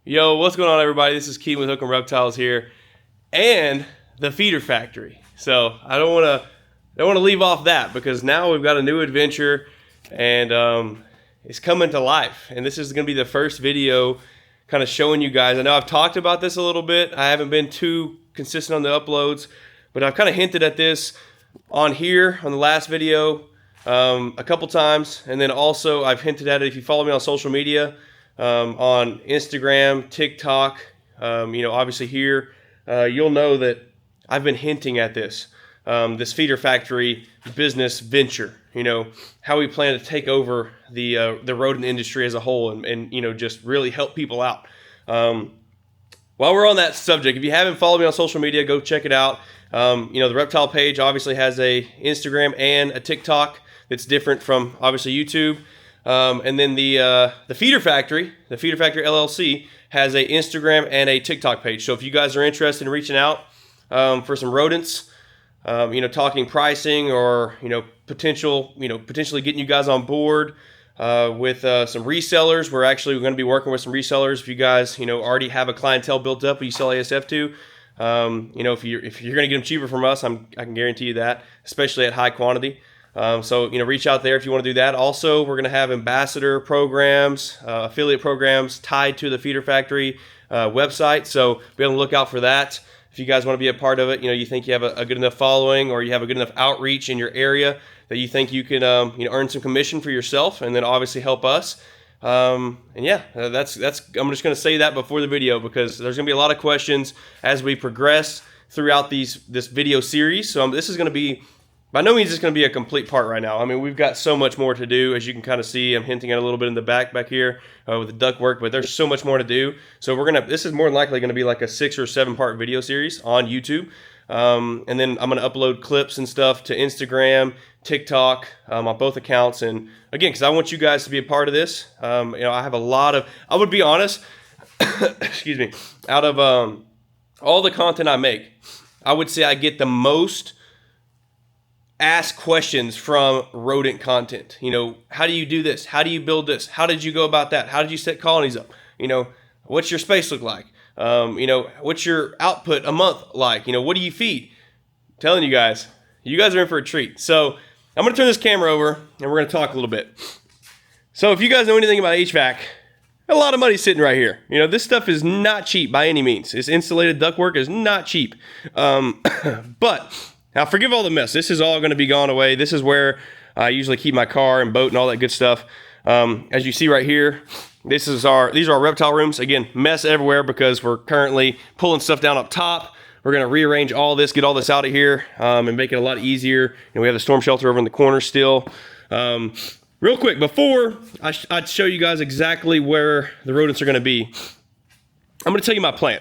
Yo, what's going on, everybody? This is Keith with Hook 'em Reptiles here, and the feeder factory. So I don't want to leave off that because now we've got a new adventure, and it's coming to life. And this is going to be the first video, kind of showing you guys. I know I've talked about this a little bit. I haven't been too consistent on the uploads, but I've kind of hinted at this on here on the last video a couple times, and then also I've hinted at it if you follow me on social media. On Instagram, TikTok, obviously here, you'll know that I've been hinting at this feeder factory business venture, how we plan to take over the rodent industry as a whole and just really help people out. While we're on that subject, if you haven't followed me on social media, go check it out. The Reptile page obviously has a Instagram and a TikTok that's different from obviously YouTube. And then the Feeder Factory LLC has a Instagram and a TikTok page. So if you guys are interested in reaching out for some rodents, talking pricing or potentially getting you guys on board with some resellers. We're going to be working with some resellers. If you guys already have a clientele built up who you sell ASF to, if you're going to get them cheaper from us, I can guarantee you that, especially at high quantity. So reach out there if you want to do that. Also, we're going to have ambassador programs, affiliate programs tied to the Feeder Factory website. So be on the lookout for that. If you guys want to be a part of it, you think you have a good enough following or you have a good enough outreach in your area that you think you can earn some commission for yourself and then obviously help us. I'm just going to say that before the video because there's going to be a lot of questions as we progress throughout this video series. So this is going to be, by no means, it's going to be a complete part right now. I mean, we've got so much more to do, as you can kind of see. I'm hinting at a little bit in the back here with the duct work, but there's so much more to do. So this is more than likely going to be like a 6 or 7 part video series on YouTube. And then I'm going to upload clips and stuff to Instagram, TikTok, on both accounts. And again, because I want you guys to be a part of this. I have a lot of, I would be honest, excuse me, out of all the content I make, I would say I get the most ask questions from rodent content. How do you do this? How do you build this? How did you go about that? How did you set colonies up? What's your space look like? What's your output a month like? What do you feed? I'm telling you guys are in for a treat. So I'm going to turn this camera over and we're going to talk a little bit. So if you guys know anything about HVAC, a lot of money sitting right here. This stuff is not cheap by any means. This insulated ductwork is not cheap. But now, forgive all the mess. This is all going to be gone away. This is where I usually keep my car and boat and all that good stuff. As you see right here, these are our reptile rooms. Again, mess everywhere because we're currently pulling stuff down up top. We're going to rearrange all this, get all this out of here, and make it a lot easier. And we have the storm shelter over in the corner still. Real quick, before I show you guys exactly where the rodents are going to be, I'm going to tell you my plan.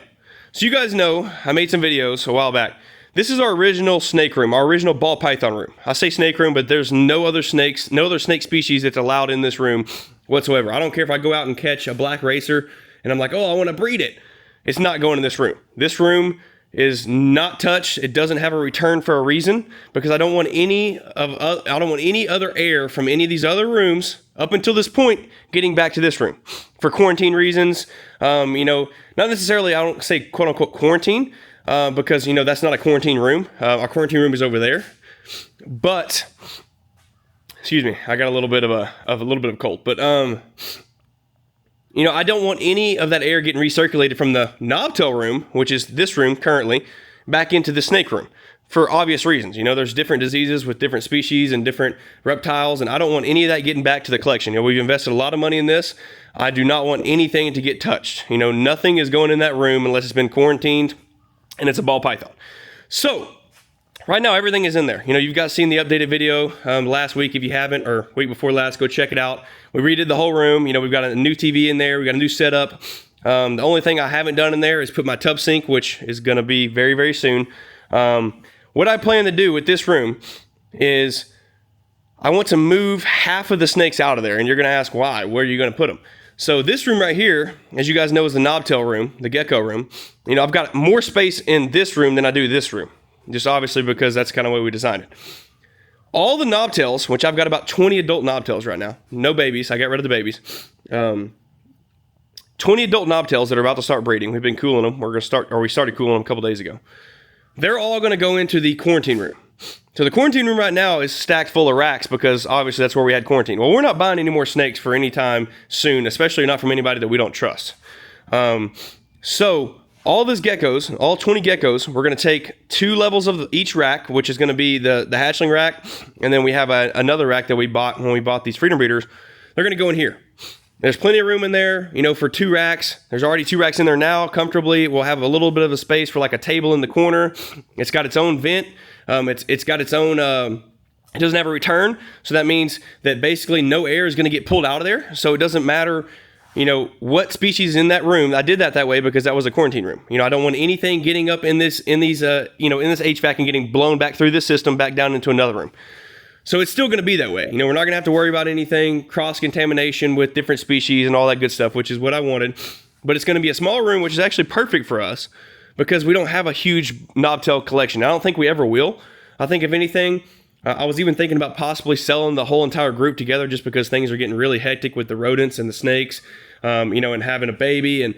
So you guys know I made some videos a while back. This is our original snake room, our original ball python room. I say snake room, but there's no other snake species that's allowed in this room whatsoever. I don't care if I go out and catch a black racer and I'm like, oh, I want to breed it. It's not going in this room. This room is not touched. It doesn't have a return for a reason because I don't want any other air from any of these other rooms up until this point getting back to this room for quarantine reasons. Not necessarily, I don't say quote unquote quarantine. Because that's not a quarantine room. Our quarantine room is over there. But excuse me, I got a little bit of a cold. But I don't want any of that air getting recirculated from the knobtail room, which is this room currently, back into the snake room for obvious reasons. There's different diseases with different species and different reptiles, and I don't want any of that getting back to the collection. We've invested a lot of money in this. I do not want anything to get touched. Nothing is going in that room unless it's been quarantined. And it's a ball python. So right now everything is in there. You've got seen the updated video last week. If you haven't, or week before last, go check it out. We redid the whole room. We've got a new TV in there. We got a new setup. The only thing I haven't done in there is put my tub sink, which is going to be very, very soon. What I plan to do with this room is I want to move half of the snakes out of there. And you're going to ask why? Where are you going to put them? So this room right here, as you guys know, is the knobtail room, the gecko room. I've got more space in this room than I do this room, just obviously because that's kind of the way we designed it. All the knobtails, which I've got about 20 adult knobtails right now, no babies. I got rid of the babies. 20 adult knobtails that are about to start breeding. We've been cooling them. We started cooling them a couple days ago. They're all going to go into the quarantine room. So the quarantine room right now is stacked full of racks because obviously that's where we had quarantine. Well, we're not buying any more snakes for any time soon, especially not from anybody that we don't trust. So all those geckos, all 20 geckos, we're going to take 2 levels of each rack, which is going to be the hatchling rack, and then we have another rack that we bought when we bought these freedom breeders. They're going to go in here. There's plenty of room in there, for 2 racks. There's already 2 racks in there now, comfortably. We'll have a little bit of a space for like a table in the corner. It's got its own vent. It's got its own, it doesn't have a return. So that means that basically no air is going to get pulled out of there. So it doesn't matter, what species is in that room. I did that way because that was a quarantine room. I don't want anything getting up in this HVAC and getting blown back through this system back down into another room. So it's still going to be that way. We're not going to have to worry about anything, cross-contamination with different species and all that good stuff, which is what I wanted. But it's going to be a small room, which is actually perfect for us because we don't have a huge knobtail collection. I don't think we ever will. I think if anything, I was even thinking about possibly selling the whole entire group together just because things are getting really hectic with the rodents and the snakes, and having a baby and,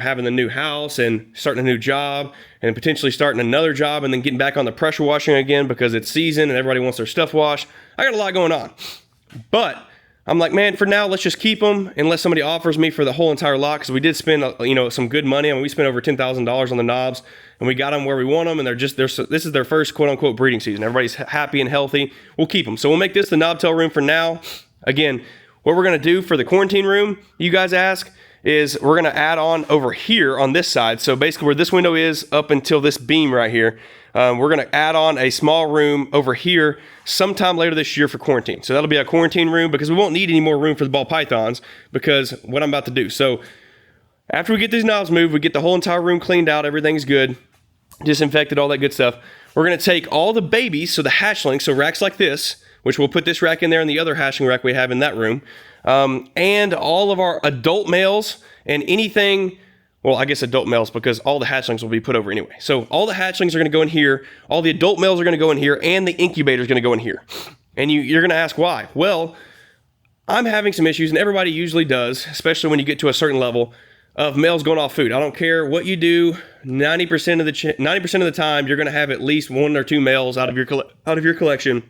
having the new house and starting a new job and potentially starting another job and then getting back on the pressure washing again because it's season and everybody wants their stuff washed. I got a lot going on. But I'm like, man, for now, let's just keep them unless somebody offers me for the whole entire lot because we did spend, some good money. I mean, we spent over $10,000 on the knobs and we got them where we want them and this is their first quote-unquote breeding season. Everybody's happy and healthy. We'll keep them. So we'll make this the knobtail room for now. Again, what we're going to do for the quarantine room, you guys ask, is we're going to add on over here on this side. So basically where this window is up until this beam right here, we're going to add on a small room over here sometime later this year for quarantine. So that'll be a quarantine room because we won't need any more room for the ball pythons because what I'm about to do. So after we get these knobs moved, we get the whole entire room cleaned out, everything's good, disinfected, all that good stuff. We're going to take all the babies, so the hatchlings, so racks like this, which we'll put this rack in there and the other hatchling rack we have in that room, and all of our adult males and anything, well, I guess adult males because all the hatchlings will be put over anyway. So all the hatchlings are going to go in here, all the adult males are going to go in here, and the incubator is going to go in here. And you're going to ask why. Well, I'm having some issues, and everybody usually does, especially when you get to a certain level, of males going off food. I don't care what you do, 90% of the time, you're going to have at least 1 or 2 males out of your collection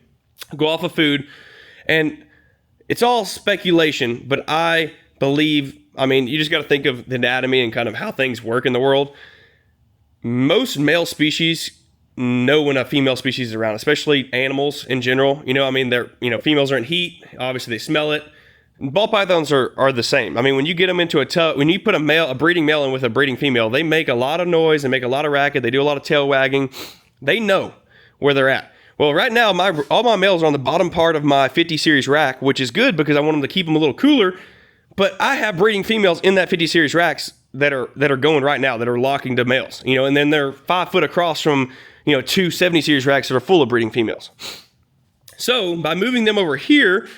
go off of food. And it's all speculation, but I believe, you just got to think of the anatomy and kind of how things work in the world. Most male species know when a female species is around, especially animals in general. Females are in heat. Obviously, they smell it. Ball pythons are the same. When you get them into a tub, when you put a breeding male in with a breeding female, they make a lot of noise, they make a lot of racket, they do a lot of tail wagging. They know where they're at. Well, right now, all my males are on the bottom part of my 50 series rack, which is good because I want them to keep them a little cooler. But I have breeding females in that 50 series racks that are going right now, that are locking to males. And then they're 5 foot across from 2 70 series racks that are full of breeding females. So by moving them over here,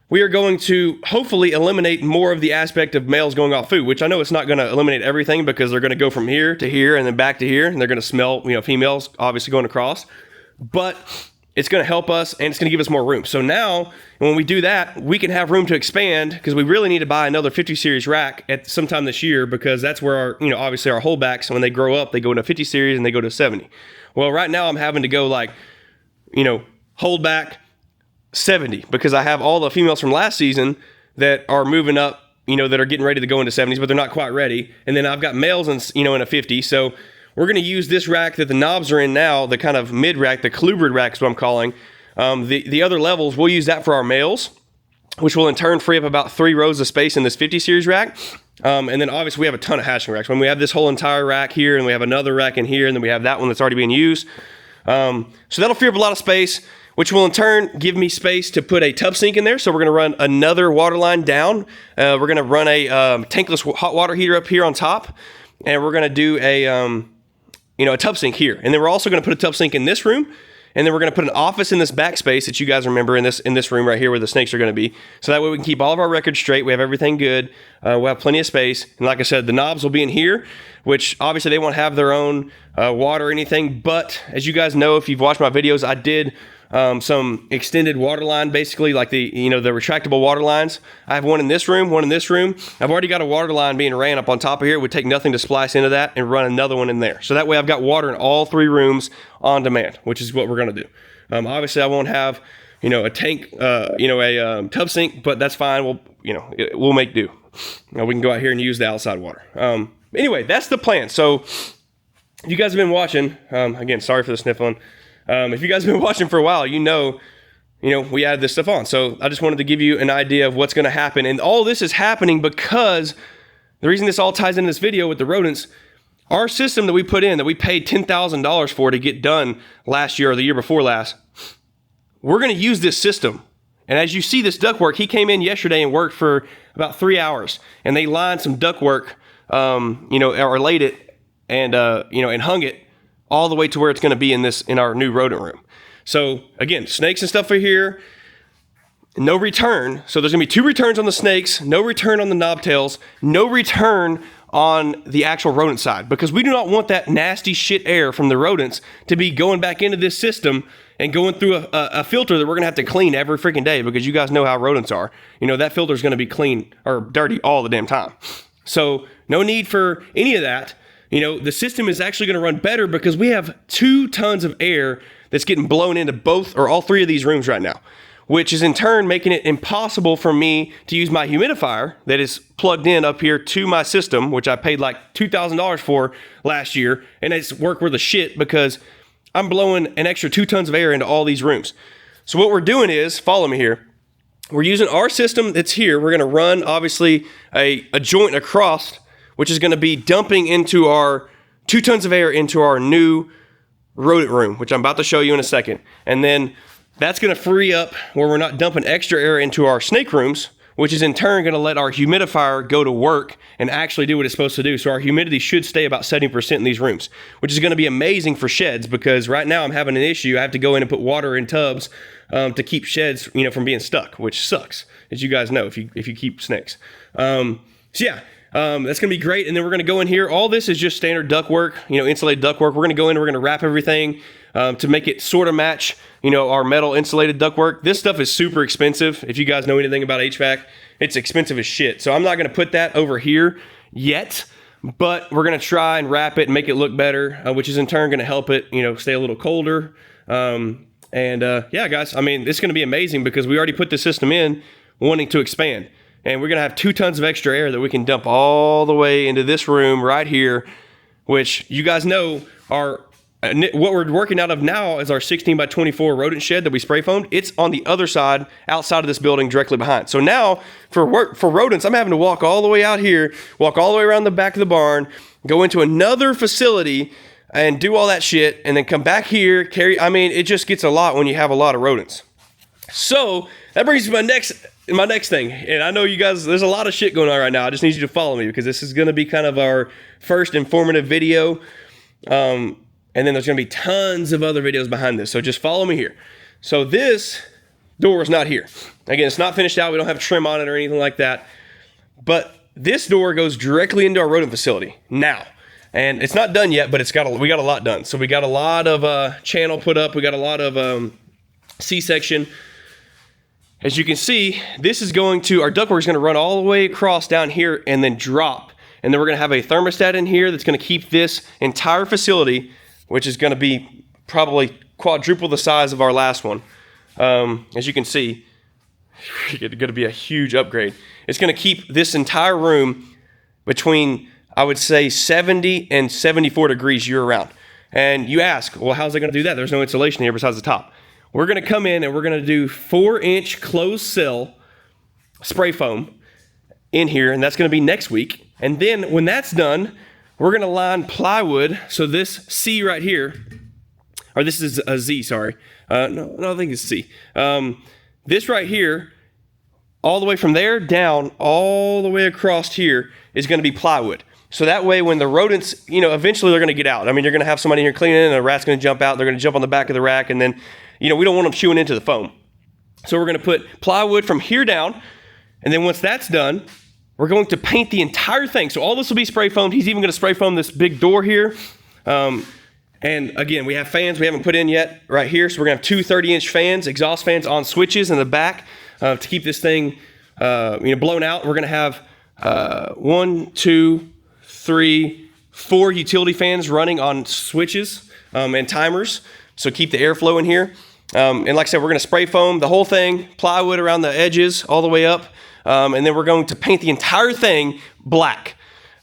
we are going to hopefully eliminate more of the aspect of males going off food, which I know it's not going to eliminate everything because they're going to go from here to here and then back to here, and they're going to smell females obviously going across. But it's going to help us and it's going to give us more room. So now when we do that, we can have room to expand because we really need to buy another 50 series rack at sometime this year because that's where our, obviously our holdbacks, when they grow up, they go into 50 series and they go to 70. Well, right now I'm having to go hold back 70 because I have all the females from last season that are moving up, that are getting ready to go into 70s, but they're not quite ready. And then I've got males in a 50. So we're going to use this rack that the knobs are in now, the kind of mid rack, the colubrid rack is what I'm calling. The other levels, we'll use that for our males, which will in turn free up about 3 rows of space in this 50 series rack. And then obviously we have a ton of hatchling racks. When we have this whole entire rack here and we have another rack in here and then we have that one that's already being used. So that'll free up a lot of space, which will in turn give me space to put a tub sink in there. So we're going to run another water line down. We're going to run a tankless hot water heater up here on top. And we're going to do a tub sink here. And then we're also going to put a tub sink in this room. And then we're going to put an office in this back space that you guys remember in this room right here where the snakes are going to be. So that way we can keep all of our records straight. We have everything good. We'll have plenty of space. And like I said, the knobs will be in here, which obviously they won't have their own water or anything. But as you guys know, if you've watched my videos, I did some extended water line, basically like the retractable water lines. I have one in this room, one in this room. I've already got a water line being ran up on top of here. It would take nothing to splice into that and run another one in there. So that way I've got water in all 3 rooms on demand, which is what we're going to do. Obviously I won't have, a tank, a tub sink, but that's fine. We'll make do. We can go out here and use the outside water. Anyway, that's the plan. So you guys have been watching, again, sorry for the sniffling. If you guys have been watching for a while, we added this stuff on. So I just wanted to give you an idea of what's going to happen. And all this is happening because the reason this all ties into this video with the rodents, our system that we put in, that we paid $10,000 for to get done last year or the year before last, we're going to use this system. And as you see this ductwork, he came in yesterday and worked for about 3 hours. And they lined some ductwork, or laid it and hung it all the way to where it's going to be in our new rodent room. So again, snakes and stuff are here. No return. So there's going to be 2 returns on the snakes, no return on the knobtails, no return on the actual rodent side, because we do not want that nasty shit air from the rodents to be going back into this system and going through a filter that we're going to have to clean every freaking day, because you guys know how rodents are. That filter is going to be clean or dirty all the damn time. So no need for any of that. The system is actually going to run better because we have 2 tons of air that's getting blown into both or all 3 of these rooms right now, which is in turn making it impossible for me to use my humidifier that is plugged in up here to my system, which I paid like $2,000 for last year. And it's work worth of shit because I'm blowing an extra 2 tons of air into all these rooms. So what we're doing is, follow me here. We're using our system that's here. We're going to run, obviously, a joint across, which is going to be dumping into our 2 tons of air into our new rodent room, which I'm about to show you in a second. And then that's going to free up where we're not dumping extra air into our snake rooms, which is in turn going to let our humidifier go to work and actually do what it's supposed to do. So our humidity should stay about 70% in these rooms, which is going to be amazing for sheds, because right now I'm having an issue. I have to go in and put water in tubs to keep sheds, from being stuck, which sucks, as you guys know, if you keep snakes. That's going to be great. And then we're going to go in here. All this is just standard ductwork, insulated ductwork. We're going to go in and we're going to wrap everything to make it sort of match, our metal insulated ductwork. This stuff is super expensive. If you guys know anything about HVAC, it's expensive as shit. So I'm not going to put that over here yet, but we're going to try and wrap it and make it look better, which is in turn going to help it, stay a little colder. Guys, it's going to be amazing because we already put the system in wanting to expand. And we're going to have 2 tons of extra air that we can dump all the way into this room right here, which you guys know are what we're working out of now is our 16 by 24 rodent shed that we spray foamed. It's on the other side, outside of this building, directly behind. So now for rodents, I'm having to walk all the way out here, walk all the way around the back of the barn, go into another facility and do all that shit, and then come back here, it just gets a lot when you have a lot of rodents. So that brings me to my next thing. And I know you guys, there's a lot of shit going on right now. I just need you to follow me because this is going to be kind of our first informative video. And then there's going to be tons of other videos behind this. So just follow me here. So this door is not here. Again, it's not finished out. We don't have trim on it or anything like that. But this door goes directly into our rodent facility now. And it's not done yet, but we got a lot done. So we got a lot of channel put up. We got a lot of C-section. As you can see, our ductwork is going to run all the way across down here and then drop. And then we're going to have a thermostat in here that's going to keep this entire facility, which is going to be probably quadruple the size of our last one. As you can see, it's going to be a huge upgrade. It's going to keep this entire room between, I would say, 70 and 74 degrees year round. And you ask, well, how's it going to do that? There's no insulation here besides the top. We're going to come in and we're going to do 4-inch closed cell spray foam in here, and that's going to be next week. And then when that's done, we're going to line plywood. So this C right here, or this is a Z, sorry. No, I think it's C. This right here, all the way from there down, all the way across here is going to be plywood. So that way when the rodents, eventually they're going to get out. You're going to have somebody here cleaning and a rat's going to jump out. They're going to jump on the back of the rack, and then, we don't want them chewing into the foam. So we're going to put plywood from here down, and then once that's done, we're going to paint the entire thing. So all this will be spray foamed. He's even going to spray foam this big door here. And again, we have fans we haven't put in yet right here. So we're gonna have two 30-inch fans, exhaust fans on switches in the back to keep this thing blown out. We're gonna have 1, 2, 3, 4 utility fans running on switches and timers. So keep the airflow in here. And like I said, we're gonna spray foam the whole thing, plywood around the edges all the way up. And then we're going to paint the entire thing black.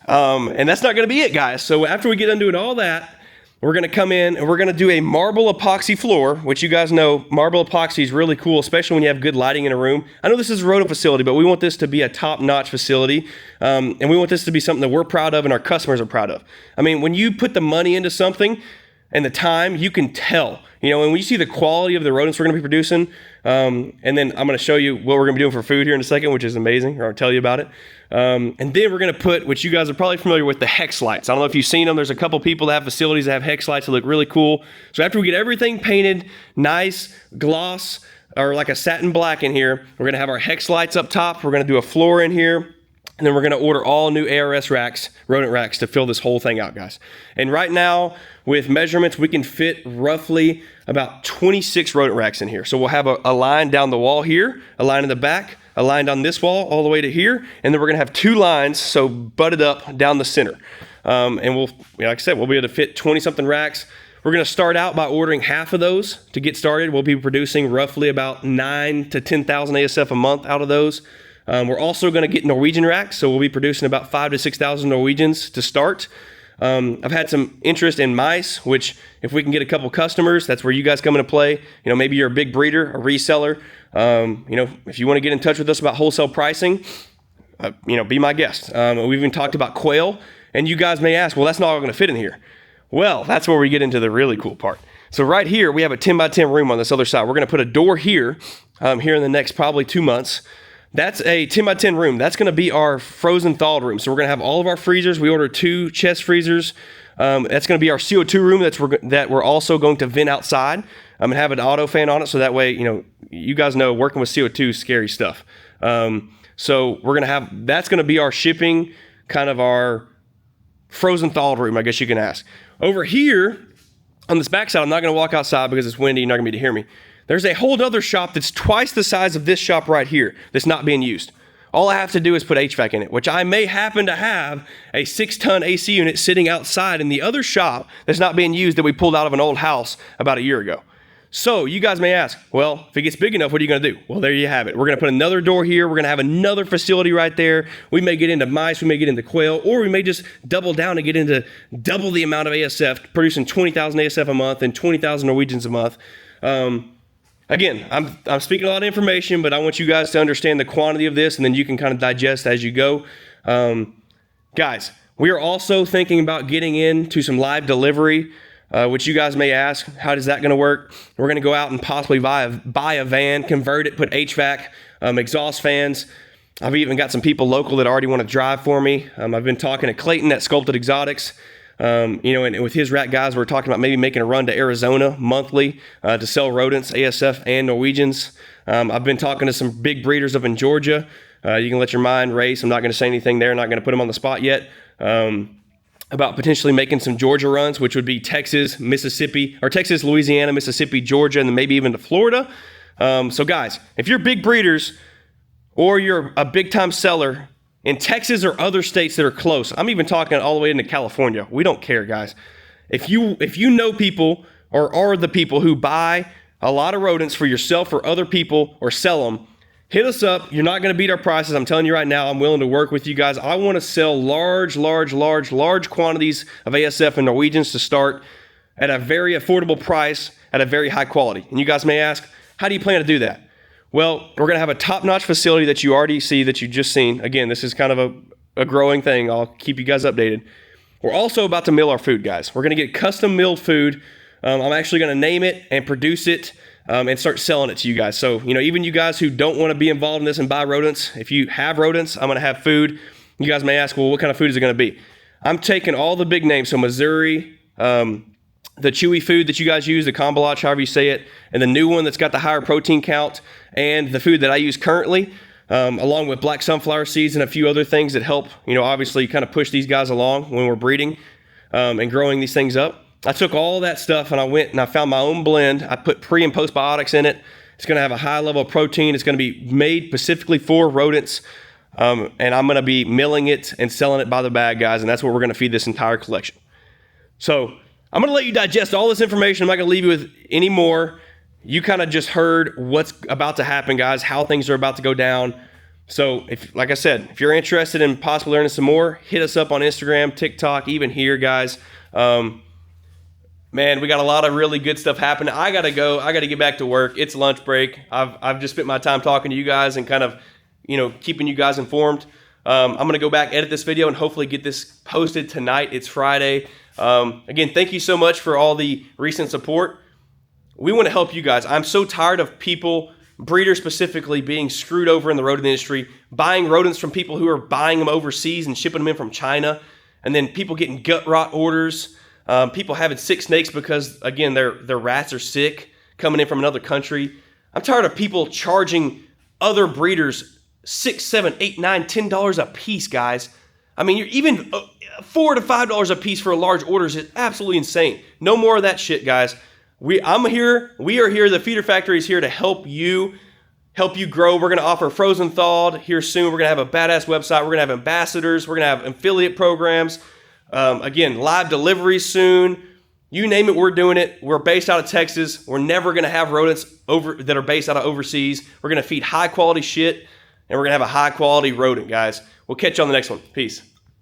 And that's not gonna be it, guys. So after we get done doing all that, we're gonna come in and we're gonna do a marble epoxy floor, which you guys know, marble epoxy is really cool, especially when you have good lighting in a room. I know this is a rodent facility, but we want this to be a top-notch facility. And we want this to be something that we're proud of and our customers are proud of. I mean, when you put the money into something and the time, you can tell. And when you see the quality of the rodents we're gonna be producing, and then I'm gonna show you what we're gonna be doing for food here in a second, which is amazing, or I'll tell you about it. And then we're gonna put, which you guys are probably familiar with, the hex lights. I don't know if you've seen them. There's a couple people that have facilities that have hex lights that look really cool. So after we get everything painted nice, gloss, or like a satin black in here, we're gonna have our hex lights up top. We're gonna do a floor in here. And then we're gonna order all new ARS racks, rodent racks, to fill this whole thing out, guys. And right now, with measurements, we can fit roughly about 26 rodent racks in here. So we'll have a line down the wall here, a line in the back, a line down this wall all the way to here, and then we're gonna have 2 lines, so butted up down the center. And we'll, like I said, we'll be able to fit 20-something racks. We're gonna start out by ordering half of those to get started. We'll be producing roughly about 9,000 to 10,000 ASF a month out of those. We're also going to get Norwegian racks, so we'll be producing about 5,000 to 6,000 Norwegians to start. I've had some interest in mice, which if we can get a couple customers, that's where you guys come into play. Maybe you're a big breeder, a reseller. If you want to get in touch with us about wholesale pricing, be my guest. We've even talked about quail, and you guys may ask, well, that's not all going to fit in here. Well, that's where we get into the really cool part. So right here, we have a 10 by 10 room on this other side. We're going to put a door here, here in the next probably 2 months. That's a 10 by 10 room. That's going to be our frozen thawed room. So we're going to have all of our freezers. We ordered 2 chest freezers. That's going to be our CO2 room that we're also going to vent outside and have an auto fan on it. So that way, you guys know working with CO2 is scary stuff. So we're going to have, that's going to be our shipping, kind of our frozen thawed room, I guess you can ask. Over here on this backside, I'm not going to walk outside because it's windy. You're not going to be able to hear me. There's a whole other shop that's twice the size of this shop right here that's not being used. All I have to do is put HVAC in it, which I may happen to have a 6-ton AC unit sitting outside in the other shop that's not being used that we pulled out of an old house about a year ago. So you guys may ask, well, if it gets big enough, what are you going to do? Well, there you have it. We're going to put another door here. We're going to have another facility right there. We may get into mice, we may get into quail, or we may just double down and get into double the amount of ASF, producing 20,000 ASF a month and 20,000 Norwegians a month. Again, I'm speaking a lot of information, but I want you guys to understand the quantity of this, and then you can kind of digest as you go. Guys, we are also thinking about getting into some live delivery, which you guys may ask, how is that going to work? We're going to go out and possibly buy a van, convert it, put HVAC, exhaust fans. I've even got some people local that already want to drive for me. I've been talking to Clayton at Sculpted Exotics. And with his rat guys, we're talking about maybe making a run to Arizona monthly to sell rodents, ASF, and Norwegians. I've been talking to some big breeders up in Georgia. You can let your mind race. I'm not going to say anything there. Not going to put them on the spot yet. About potentially making some Georgia runs, which would be Texas, Mississippi, or Texas, Louisiana, Mississippi, Georgia, and then maybe even to Florida. So guys, if you're big breeders or you're a big-time seller in Texas or other states that are close, I'm even talking all the way into California. We don't care, guys. If you know people or are the people who buy a lot of rodents for yourself or other people or sell them, hit us up. You're not going to beat our prices. I'm telling you right now, I'm willing to work with you guys. I want to sell large quantities of ASF and Norwegians to start at a very affordable price at a very high quality. And you guys may ask, how do you plan to do that? Well, we're going to have a top-notch facility that you already see, that you just seen. Again, this is kind of a growing thing. I'll keep you guys updated. We're also about to mill our food, guys. We're going to get custom milled food. I'm actually going to name it and produce it and start selling it to you guys. So, even you guys who don't want to be involved in this and buy rodents, if you have rodents, I'm going to have food. You guys may ask, well, what kind of food is it going to be? I'm taking all the big names, so Missouri, the chewy food that you guys use, the kombucha, however you say it, and the new one that's got the higher protein count, and the food that I use currently, along with black sunflower seeds and a few other things that help, obviously kind of push these guys along when we're breeding and growing these things up. I took all that stuff and I went and I found my own blend. I put pre and postbiotics in it. It's going to have a high level of protein. It's going to be made specifically for rodents. And I'm going to be milling it and selling it by the bag, guys. And that's what we're going to feed this entire collection. So I'm going to let you digest all this information. I'm not going to leave you with any more. You kind of just heard what's about to happen, guys, how things are about to go down. So if, like I said, if you're interested in possibly learning some more, hit us up on Instagram, TikTok, even here, guys. Man, we got a lot of really good stuff happening. I got to go. I got to get back to work. It's lunch break. I've just spent my time talking to you guys and kind of, keeping you guys informed. I'm going to go back, edit this video, and hopefully get this posted tonight. It's Friday. Again, thank you so much for all the recent support. We want to help you guys. I'm so tired of people, breeders specifically, being screwed over in the rodent industry, buying rodents from people who are buying them overseas and shipping them in from China, and then people getting gut rot orders. People having sick snakes because, again, their rats are sick coming in from another country. I'm tired of people charging other breeders $6, $7, $8, $9, $10 a piece, guys. I mean, you're even $4 to $5 a piece for a large orders is absolutely insane. No more of that shit, guys. I'm here. We are here. The Feeder Factory is here to help you grow. We're going to offer frozen thawed here soon. We're going to have a badass website. We're going to have ambassadors. We're going to have affiliate programs. Again, live deliveries soon. You name it, we're doing it. We're based out of Texas. We're never going to have rodents that are based out of overseas. We're going to feed high quality shit, and we're going to have a high quality rodent, guys. We'll catch you on the next one. Peace.